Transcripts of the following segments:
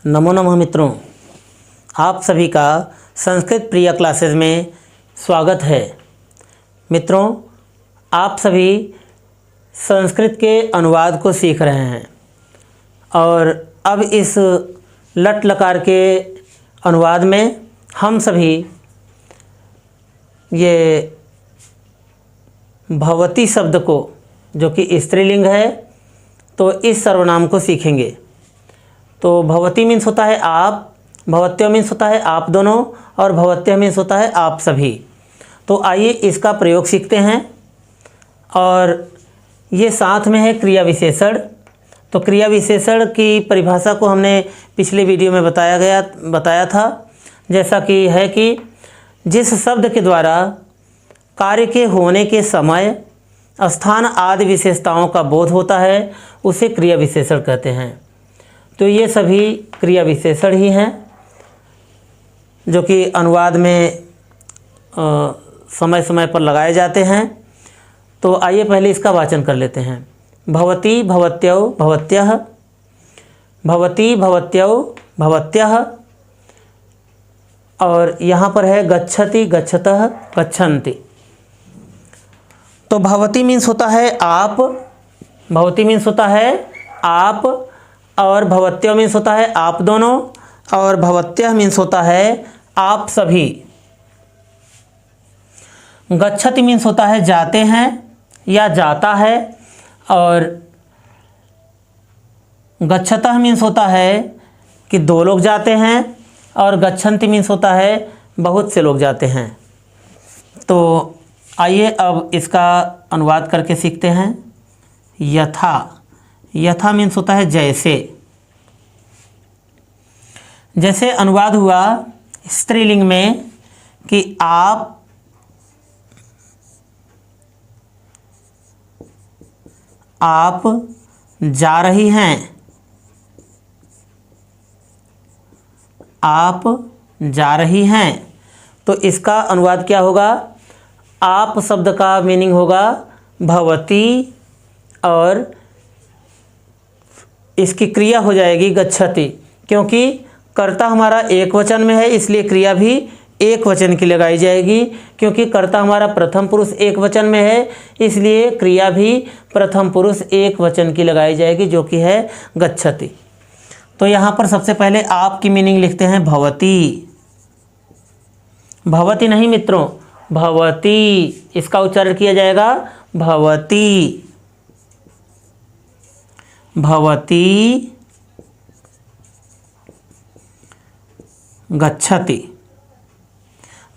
नमो नमः मित्रों, आप सभी का संस्कृत प्रिय क्लासेस में स्वागत है। मित्रों, आप सभी संस्कृत के अनुवाद को सीख रहे हैं और अब इस लट लकार के अनुवाद में हम सभी ये भवती शब्द को, जो कि स्त्रीलिंग है, तो इस सर्वनाम को सीखेंगे। तो भवती मीन्स होता है आप, भवत्यो मीन्स होता है आप दोनों, और भवत्यः मीन्स होता है आप सभी। तो आइए इसका प्रयोग सीखते हैं। और ये साथ में है क्रिया विशेषण। तो क्रिया विशेषण की परिभाषा को हमने पिछले वीडियो में बताया था, जैसा कि है कि जिस शब्द के द्वारा कार्य के होने के समय, स्थान आदि विशेषताओं का बोध होता है उसे क्रिया विशेषण कहते हैं। तो ये सभी क्रिया विशेषण ही हैं जो कि अनुवाद में समय समय पर लगाए जाते हैं। तो आइए पहले इसका वाचन कर लेते हैं। भवती भवत्यौ भवत्यः, भवती भवत्यौ भवत्यः, और यहाँ पर है गच्छति गच्छतः गच्छन्ति। तो भवती मीन्स होता है आप, भवती मीन्स होता है आप, और भवत्यो मीन्स होता है आप दोनों, और भवत्यः मीन्स होता है आप सभी। गच्छति मीन्स होता है जाते हैं या जाता है, और गच्छतः मीन्स होता है कि दो लोग जाते हैं, और गच्छन्ति मीन्स होता है बहुत से लोग जाते हैं। तो आइए अब इसका अनुवाद करके सीखते हैं। यथा, यथा मीन्स होता है जैसे। जैसे अनुवाद हुआ स्त्रीलिंग में कि आप जा रही हैं, आप जा रही हैं। तो इसका अनुवाद क्या होगा? आप शब्द का मीनिंग होगा भवती, और इसकी क्रिया हो जाएगी गच्छति। क्योंकि कर्ता हमारा एक वचन में है, इसलिए क्रिया भी एक वचन की लगाई जाएगी। क्योंकि कर्ता हमारा प्रथम पुरुष एक वचन में है, इसलिए क्रिया भी प्रथम पुरुष एक वचन की लगाई जाएगी, जो कि है गच्छति। तो यहाँ पर सबसे पहले आप की मीनिंग लिखते हैं भवती। भवती नहीं मित्रों, भवती, इसका उच्चारण किया जाएगा भवती, भवती गच्छति।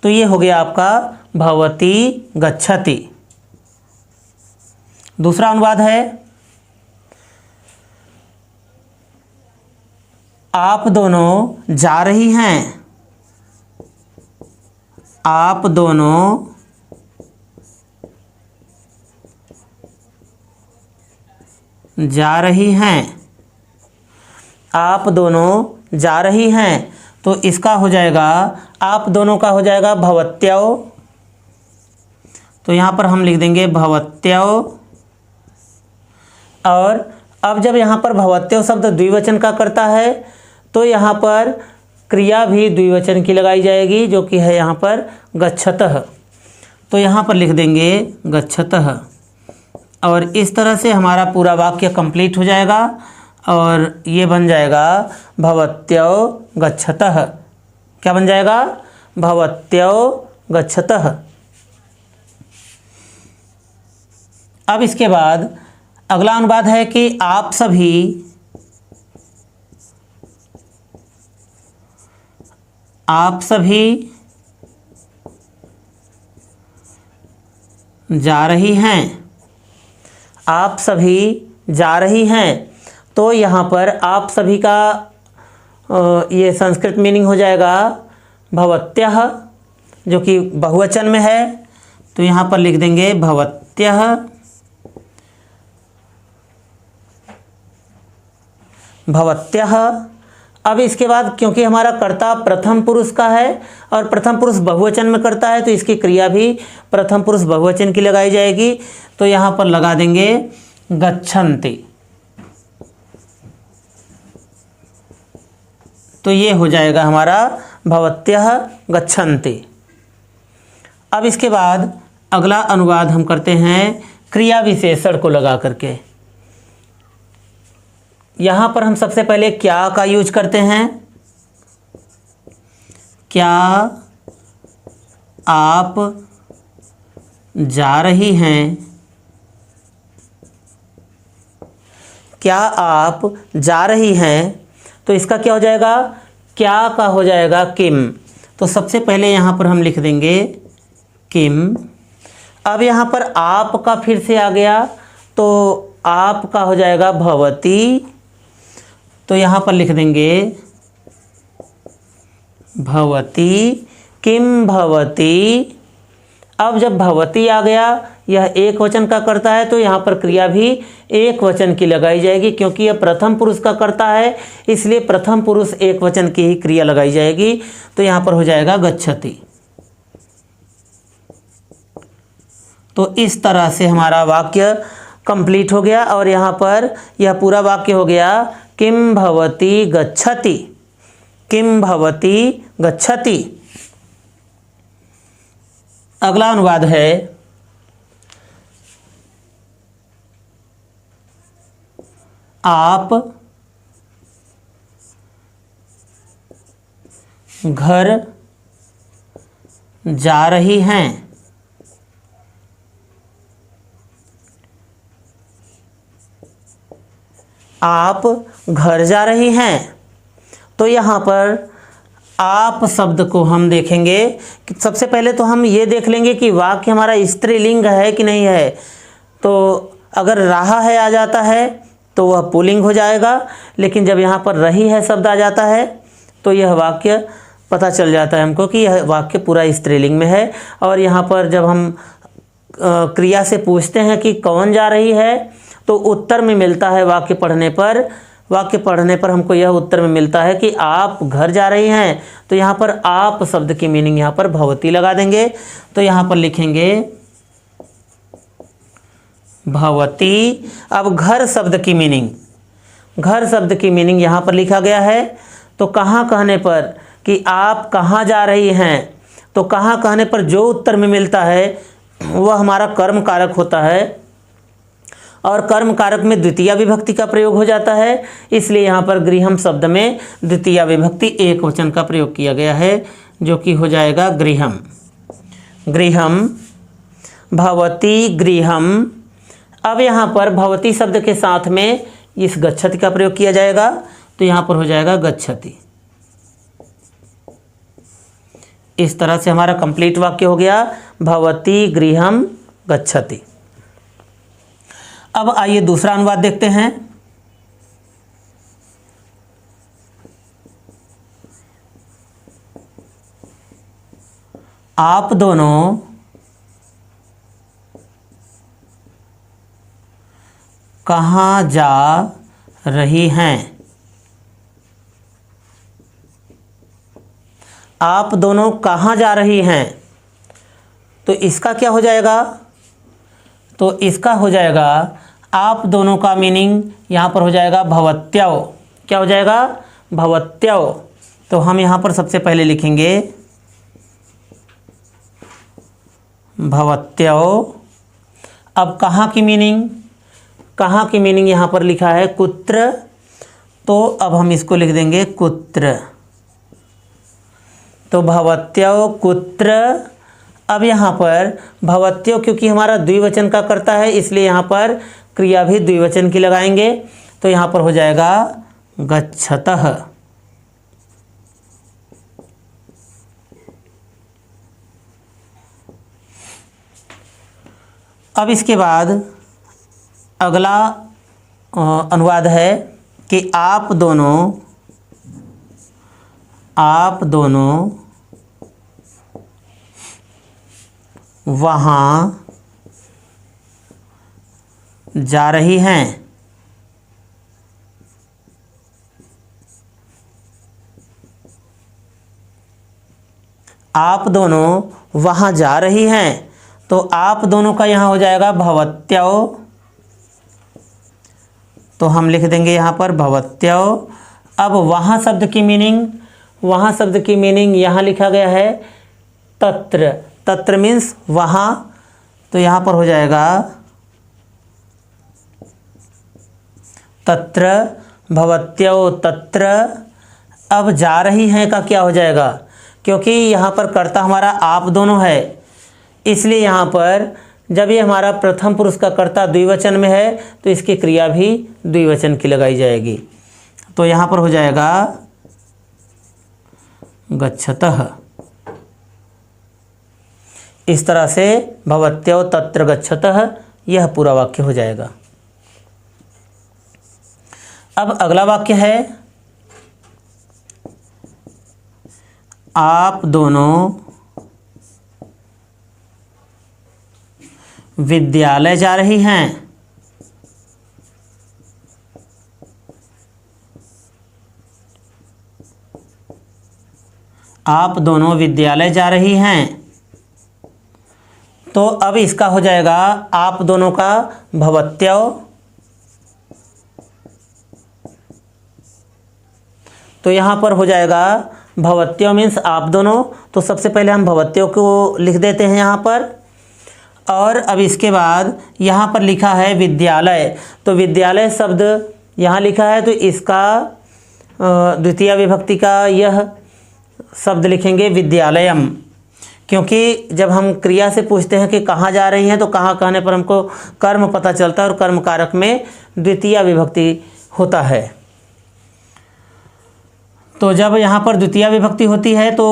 तो ये हो गया आपका भवती गच्छति। दूसरा अनुवाद है आप दोनों जा रही हैं, आप दोनों जा रही हैं, आप दोनों जा रही हैं। तो इसका हो जाएगा, आप दोनों का हो जाएगा भवत्यौ। तो यहाँ पर हम लिख देंगे भवत्यौ। और अब जब यहाँ पर भवत्यौ शब्द द्विवचन का करता है, तो यहाँ पर क्रिया भी द्विवचन की लगाई जाएगी, जो कि है यहाँ पर गच्छतः। तो यहाँ पर लिख देंगे गच्छतः, और इस तरह से हमारा पूरा वाक्य कंप्लीट हो जाएगा, और ये बन जाएगा भवत्यौ गच्छतः। क्या बन जाएगा? भवत्यौ गच्छतः। अब इसके बाद अगला अनुवाद है कि आप सभी जा रही हैं, आप सभी जा रही हैं। तो यहाँ पर आप सभी का ये संस्कृत मीनिंग हो जाएगा भवत्यः, जो कि बहुवचन में है। तो यहाँ पर लिख देंगे भवत्यः, भवत्यः। अब इसके बाद क्योंकि हमारा कर्ता प्रथम पुरुष का है और प्रथम पुरुष बहुवचन में करता है, तो इसकी क्रिया भी प्रथम पुरुष बहुवचन की लगाई जाएगी। तो यहाँ पर लगा देंगे गच्छन्ति। तो ये हो जाएगा हमारा भवत्यः गच्छन्ति। अब इसके बाद अगला अनुवाद हम करते हैं क्रिया विशेषण को लगा करके। यहाँ पर हम सबसे पहले क्या का यूज करते हैं। क्या आप जा रही हैं, क्या आप जा रही हैं, तो इसका क्या हो जाएगा, क्या का हो जाएगा किम। तो सबसे पहले यहाँ पर हम लिख देंगे किम। अब यहाँ पर आप का फिर से आ गया, तो आप का हो जाएगा भवती, तो यहाँ पर लिख देंगे भवती, किम भवती। अब जब भवती आ गया, यह एक वचन का करता है, तो यहाँ पर क्रिया भी एक वचन की लगाई जाएगी, क्योंकि यह प्रथम पुरुष का करता है, इसलिए प्रथम पुरुष एक वचन की ही क्रिया लगाई जाएगी। तो यहाँ पर हो जाएगा गच्छति। तो इस तरह से हमारा वाक्य कंप्लीट हो गया, और यहाँ पर यह पूरा वाक्य हो गया किम भवती गच्छति, किम भवती गच्छति। अगला अनुवाद है आप घर जा रही हैं, आप घर जा रही हैं। तो यहाँ पर आप शब्द को हम देखेंगे कि सबसे पहले तो हम ये देख लेंगे कि वाक्य हमारा स्त्रीलिंग है कि नहीं है। तो अगर रहा है आ जाता है तो वह पुल्लिंग हो जाएगा, लेकिन जब यहाँ पर रही है शब्द आ जाता है तो यह वाक्य पता चल जाता है हमको कि यह वाक्य पूरा स्त्रीलिंग में है। और यहाँ पर जब हम क्रिया से पूछते हैं कि कौन जा रही है, तो उत्तर में मिलता है वाक्य पढ़ने पर हमको यह उत्तर में मिलता है कि आप घर जा रही हैं। तो यहाँ पर आप शब्द की मीनिंग यहाँ पर भवती लगा देंगे। तो यहाँ पर लिखेंगे भवती। अब घर शब्द की मीनिंग, घर शब्द की मीनिंग यहाँ पर लिखा गया है। तो कहाँ कहने पर कि आप कहाँ जा रही हैं, तो कहाँ कहने पर जो उत्तर में मिलता है वह हमारा कर्म कारक होता है, और कर्म कारक में द्वितीय विभक्ति का प्रयोग हो जाता है। इसलिए यहाँ पर गृहम शब्द में द्वितीय विभक्ति एक वचन का प्रयोग किया गया है, जो कि हो जाएगा गृहम। गृहम भवती गृहम। अब यहाँ पर भवती शब्द के साथ में इस गच्छति का प्रयोग किया जाएगा, तो यहाँ पर हो जाएगा गच्छति। इस तरह से हमारा कंप्लीट वाक्य हो गया भवती गृहम गच्छति। अब आइए दूसरा अनुवाद देखते हैं। आप दोनों कहाँ जा रही हैं, आप दोनों कहाँ जा रही हैं। तो इसका क्या हो जाएगा, तो इसका हो जाएगा आप दोनों का मीनिंग यहाँ पर हो जाएगा भवत्यौ। क्या हो जाएगा, भवत्यौ। तो हम यहाँ पर सबसे पहले लिखेंगे भवत्यौ। अब कहाँ की मीनिंग, कहाँ की मीनिंग यहाँ पर लिखा है कुत्र, तो अब हम इसको लिख देंगे कुत्र। तो भवत्यौ कुत्र। अब यहाँ पर भवत्यौ क्योंकि हमारा द्विवचन का करता है, इसलिए यहाँ पर क्रिया भी द्विवचन की लगाएंगे। तो यहाँ पर हो जाएगा गच्छतः। अब इसके बाद अगला अनुवाद है कि आप दोनों वहाँ जा रही हैं। आप दोनों वहाँ जा रही हैं। तो आप दोनों का यहाँ हो जाएगा भवत्यौ। तो हम लिख देंगे यहाँ पर भवत्यौ। अब वहाँ शब्द की मीनिंग यहाँ लिखा गया है तत्र। तत्र मीन्स वहाँ, तो यहाँ पर हो जाएगा तत्र भवत्यौ तत्र। अब जा रही हैं का क्या हो जाएगा, क्योंकि यहाँ पर कर्ता हमारा आप दोनों है, इसलिए यहाँ पर जब ये हमारा प्रथम पुरुष का कर्ता द्विवचन में है तो इसकी क्रिया भी द्विवचन की लगाई जाएगी। तो यहाँ पर हो जाएगा गच्छतः। इस तरह से भवत्यौ तत्र गच्छतः यह पूरा वाक्य हो जाएगा। अब अगला वाक्य है आप दोनों विद्यालय जा रही हैं। आप दोनों विद्यालय जा रही हैं। तो अब इसका हो जाएगा आप दोनों का भवत्यौ, तो यहाँ पर हो जाएगा भवत्यौ मीन्स आप दोनों। तो सबसे पहले हम भवत्यौ को लिख देते हैं यहाँ पर, और अब इसके बाद यहाँ पर लिखा है विद्यालय, तो विद्यालय शब्द यहाँ लिखा है तो इसका द्वितीय विभक्ति का यह शब्द लिखेंगे विद्यालयम, क्योंकि जब हम क्रिया से पूछते हैं कि कहाँ जा रही हैं तो कहाँ कहने पर हमको कर्म पता चलता है और कर्म कारक में द्वितीय विभक्ति होता है। तो जब यहाँ पर द्वितीय विभक्ति होती है तो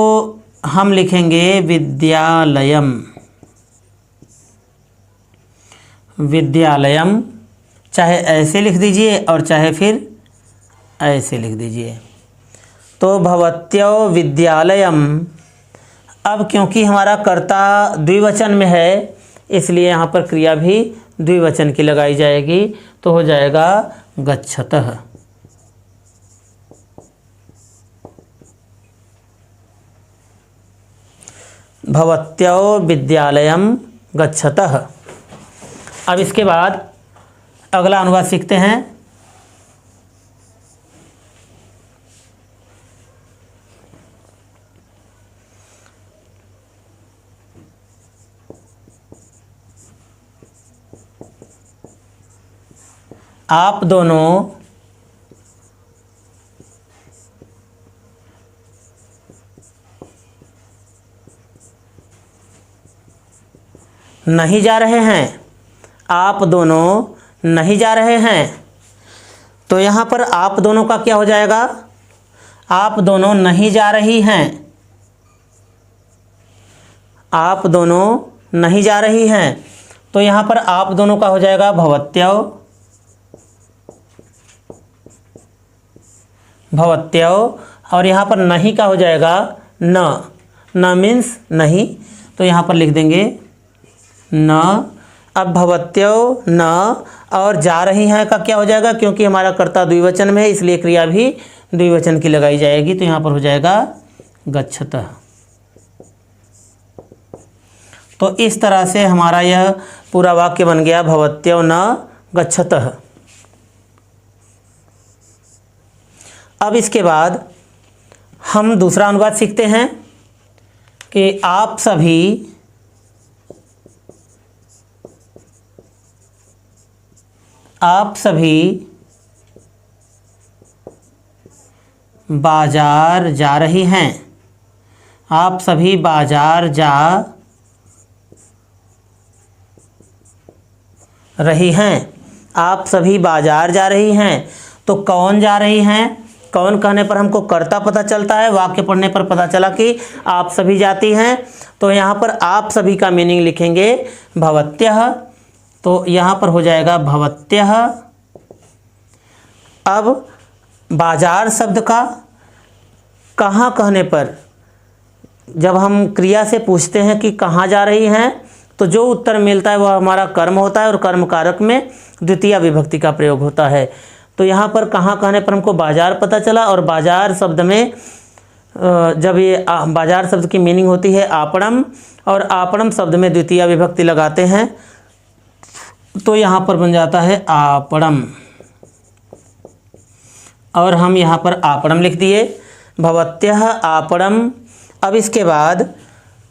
हम लिखेंगे विद्यालयम। विद्यालयम चाहे ऐसे लिख दीजिए और चाहे फिर ऐसे लिख दीजिए। तो भवत्यौ विद्यालयम। अब क्योंकि हमारा कर्ता द्विवचन में है इसलिए यहाँ पर क्रिया भी द्विवचन की लगाई जाएगी, तो हो जाएगा गच्छतः। भवत्यौ विद्यालयम गच्छतः। अब इसके बाद अगला अनुवाद सीखते हैं। आप दोनों नहीं जा रहे हैं। आप दोनों नहीं जा रहे हैं। तो यहाँ पर आप दोनों का क्या हो जाएगा, आप दोनों नहीं जा रही हैं। आप दोनों नहीं जा रही हैं, तो यहाँ पर आप दोनों का हो जाएगा भवत्यौ। भवत्यौ, और यहाँ पर नहीं का हो जाएगा न मीन्स नहीं, तो यहाँ पर लिख देंगे न। अब भवत्यौ न, और जा रही हैं का क्या हो जाएगा, क्योंकि हमारा कर्ता द्विवचन में है इसलिए क्रिया भी द्विवचन की लगाई जाएगी, तो यहाँ पर हो जाएगा गच्छतः। तो इस तरह से हमारा यह पूरा वाक्य बन गया भवत्यौ न गच्छतः। अब इसके बाद हम दूसरा अनुवाद सीखते हैं कि आप सभी बाजार जा रही हैं। आप सभी बाजार जा रही हैं। आप सभी बाजार जा रही हैं। तो कौन जा रही हैं, कौन कहने पर हमको कर्ता पता चलता है, वाक्य पढ़ने पर पता चला कि आप सभी जाती हैं। तो यहाँ पर आप सभी का मीनिंग लिखेंगे भवत्यः, तो यहाँ पर हो जाएगा भवत्यः। अब बाजार शब्द का कहाँ कहने पर जब हम क्रिया से पूछते हैं कि कहाँ जा रही हैं तो जो उत्तर मिलता है वह हमारा कर्म होता है और कर्म कारक में द्वितीय विभक्ति का प्रयोग होता है। तो यहाँ पर कहाँ कहने पर हमको बाजार पता चला, और बाजार शब्द में जब ये बाजार शब्द की मीनिंग होती है आपणम, और आपणम शब्द में द्वितीय विभक्ति लगाते हैं तो यहाँ पर बन जाता है आपणम। और हम यहाँ पर आपणम लिख दिए, भवत्यः आपणम। अब इसके बाद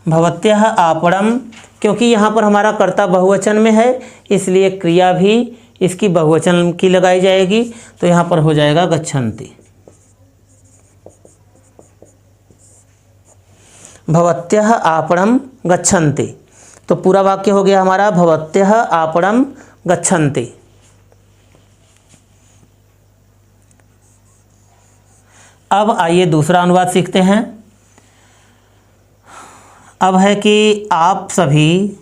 भवत्यः आपणम, क्योंकि यहाँ पर हमारा कर्ता बहुवचन में है इसलिए क्रिया भी इसकी बहुवचन की लगाई जाएगी, तो यहाँ पर हो जाएगा गच्छन्ति। भवत्यः आपणम गच्छन्ति, तो पूरा वाक्य हो गया हमारा भवत्यः आपणम गच्छन्ति। अब आइए दूसरा अनुवाद सीखते हैं। अब है कि आप सभी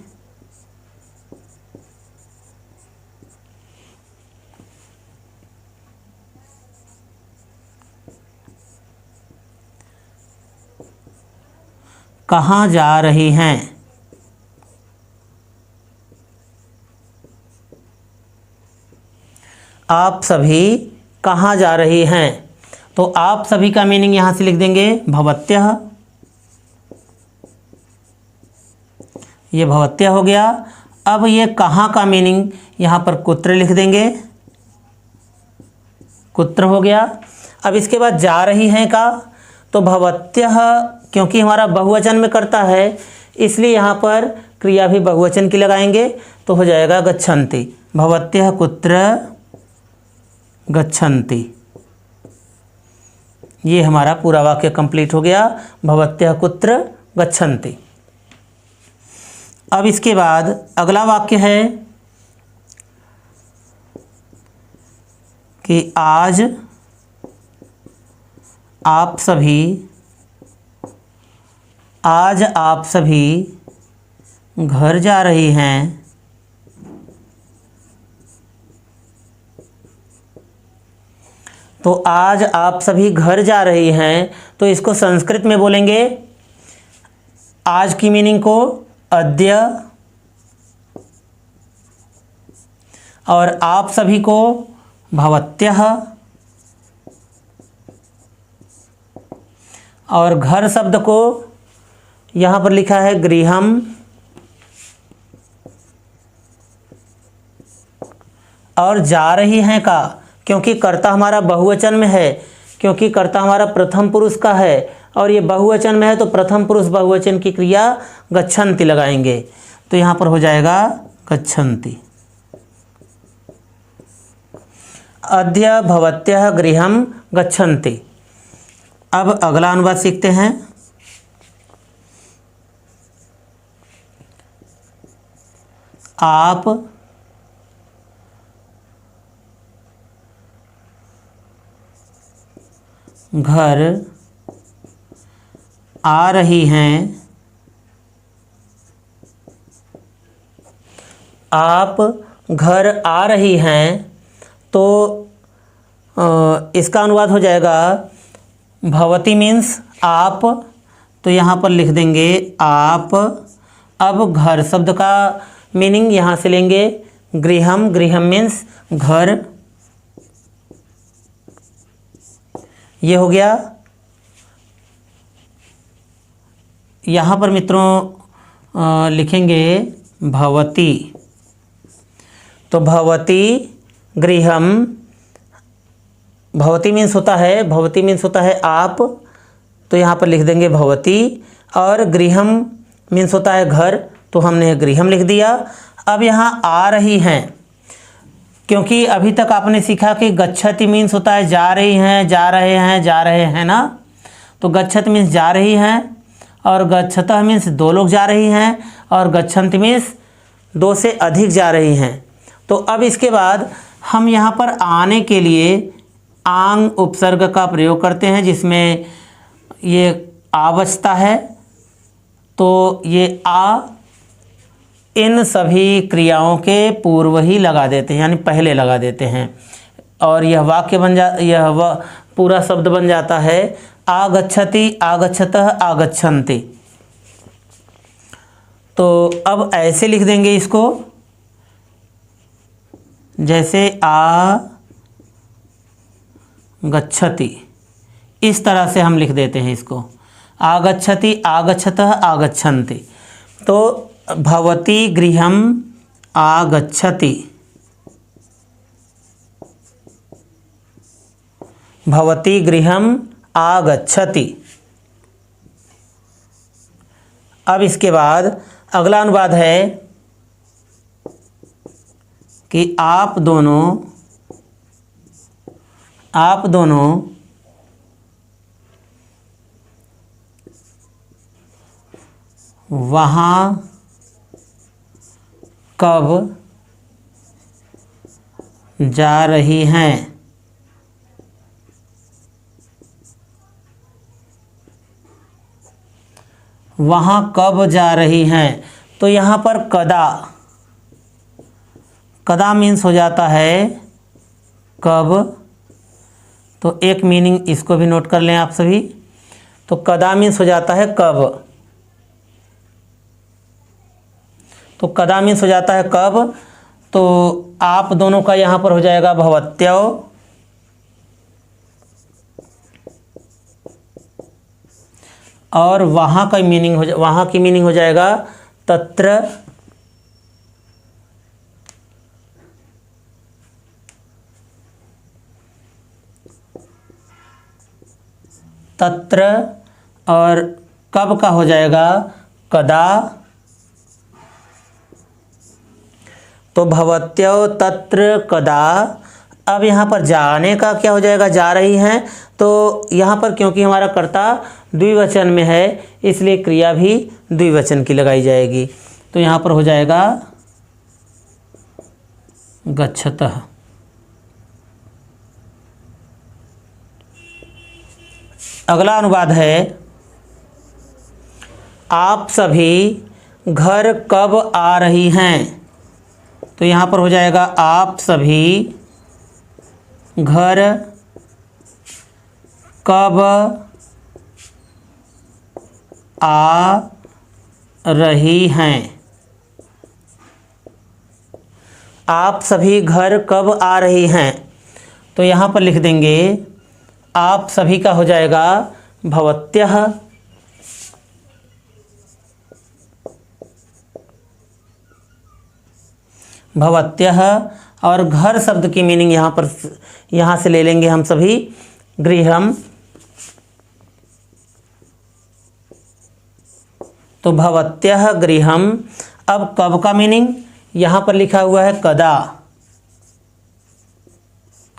कहाँ जा रही हैं? आप सभी कहाँ जा रही हैं? तो आप सभी का मीनिंग यहाँ से लिख देंगे भवत्यः, ये भवत्यः हो गया। अब ये कहाँ का मीनिंग यहाँ पर कुत्र लिख देंगे, कुत्र हो गया। अब इसके बाद जा रही हैं का, तो भवत्यः क्योंकि हमारा बहुवचन में करता है इसलिए यहाँ पर क्रिया भी बहुवचन की लगाएंगे, तो हो जाएगा गच्छन्ति। भवत्यः कुत्र गच्छन्ति, ये हमारा पूरा वाक्य कंप्लीट हो गया, भवत्यः कुत्र गच्छन्ति। अब इसके बाद अगला वाक्य है कि आज आप सभी घर जा रही हैं। तो आज आप सभी घर जा रही हैं, तो इसको संस्कृत में बोलेंगे, आज की मीनिंग को अद्य, और आप सभी को भवत्यः, और घर शब्द को यहाँ पर लिखा है गृहम, और जा रही हैं का, क्योंकि कर्ता हमारा बहुवचन में है, क्योंकि कर्ता हमारा प्रथम पुरुष का है और ये बहुवचन में है, तो प्रथम पुरुष बहुवचन की क्रिया गच्छन्ति लगाएंगे, तो यहाँ पर हो जाएगा गच्छन्ति। अद्य भवत्यः गृहम गच्छन्ति। अब अगला अनुवाद सीखते हैं। आप घर आ रही हैं। आप घर आ रही हैं, तो इसका अनुवाद हो जाएगा भवती मीन्स आप, तो यहाँ पर लिख देंगे आप। अब घर शब्द का मीनिंग यहाँ से लेंगे गृहम, गृहम मीन्स घर, ये हो गया। यहाँ पर मित्रों लिखेंगे भवती, तो भवती गृहम, भवती मीन्स होता है आप, तो यहाँ पर लिख देंगे भवती, और गृहम मीन्स होता है घर, तो हमने गृहम लिख दिया। अब यहाँ आ रही हैं, क्योंकि अभी तक आपने सीखा कि गच्छति मीन्स होता है जा रही हैं, जा रहे हैं ना, तो गच्छत मीन्स जा रही हैं, और गच्छतः मीन्स दो लोग जा रही हैं, और गच्छन्ति मीन्स दो से अधिक जा रही हैं। तो अब इसके बाद हम यहाँ पर आने के लिए आंग उपसर्ग का प्रयोग करते हैं, जिसमें ये आ बचता है, तो ये आ इन सभी क्रियाओं के पूर्व ही लगा देते हैं, यानी पहले लगा देते हैं, और यह वाक्य पूरा शब्द बन जाता है आगच्छति, आगच्छतः, आगच्छन्ति। तो अब ऐसे लिख देंगे इसको, जैसे आ गच्छति, इस तरह से हम लिख देते हैं इसको, आगच्छति, आगच्छतः, आगच्छन्ति। तो भवती गृहम आगच्छति, भवती गृहम आगच्छति। अब इसके बाद अगला अनुवाद है कि आप दोनों वहाँ कब जा रही हैं। वहाँ कब जा रही हैं, तो यहाँ पर कदा मीन्स हो जाता है कब। तो एक मीनिंग इसको भी नोट कर लें आप सभी। तो कदा मीन्स हो जाता है कब। तो कदा मीन्स हो जाता है कब। तो आप दोनों का यहाँ पर हो जाएगा भवत्यौ, और वहाँ का मीनिंग वहाँ की मीनिंग हो जाएगा तत्र। तत्र और कब का हो जाएगा कदा। तो भवत्यौ तत्र कदा। अब यहाँ पर जाने का क्या हो जाएगा, जा रही हैं। तो यहाँ पर क्योंकि हमारा कर्ता द्विवचन में है इसलिए क्रिया भी द्विवचन की लगाई जाएगी। तो यहाँ पर हो जाएगा गच्छतः। अगला अनुवाद है आप सभी घर कब आ रही हैं। तो यहाँ पर हो जाएगा आप सभी घर कब आ रही हैं। आप सभी घर कब आ रही हैं। तो यहाँ पर लिख देंगे आप सभी का हो जाएगा भवत्यः। भवत्यः और घर शब्द की मीनिंग यहाँ से ले लेंगे हम सभी गृहम। तो भवत्यः गृहम। अब कब का मीनिंग यहाँ पर लिखा हुआ है कदा।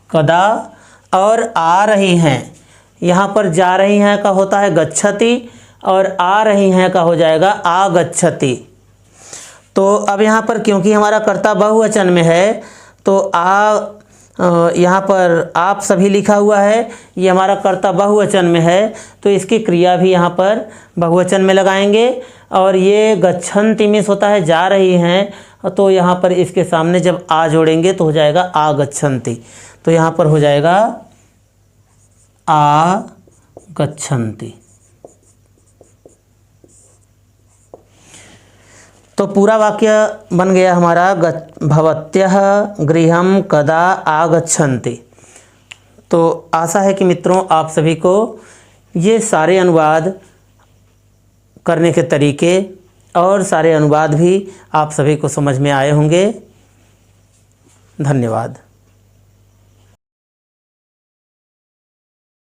कदा और आ रही हैं, यहाँ पर जा रही हैं का होता है गच्छति और आ रही हैं का हो जाएगा आगच्छति। तो अब यहाँ पर क्योंकि हमारा कर्ता बहुवचन में है तो यहाँ पर आप सभी लिखा हुआ है, ये हमारा कर्ता बहुवचन में है तो इसकी क्रिया भी यहाँ पर बहुवचन में लगाएंगे। और ये गच्छन्ति मीन्स होता है जा रही हैं, तो यहाँ पर इसके सामने जब आ जोड़ेंगे तो हो जाएगा आगच्छन्ति। तो यहाँ पर हो जाएगा आगच्छन्ति। तो पूरा वाक्य बन गया हमारा भवत्यः गृहम कदा आगच्छन्ति। तो आशा है कि मित्रों आप सभी को ये सारे अनुवाद करने के तरीके और सारे अनुवाद भी आप सभी को समझ में आए होंगे। धन्यवाद।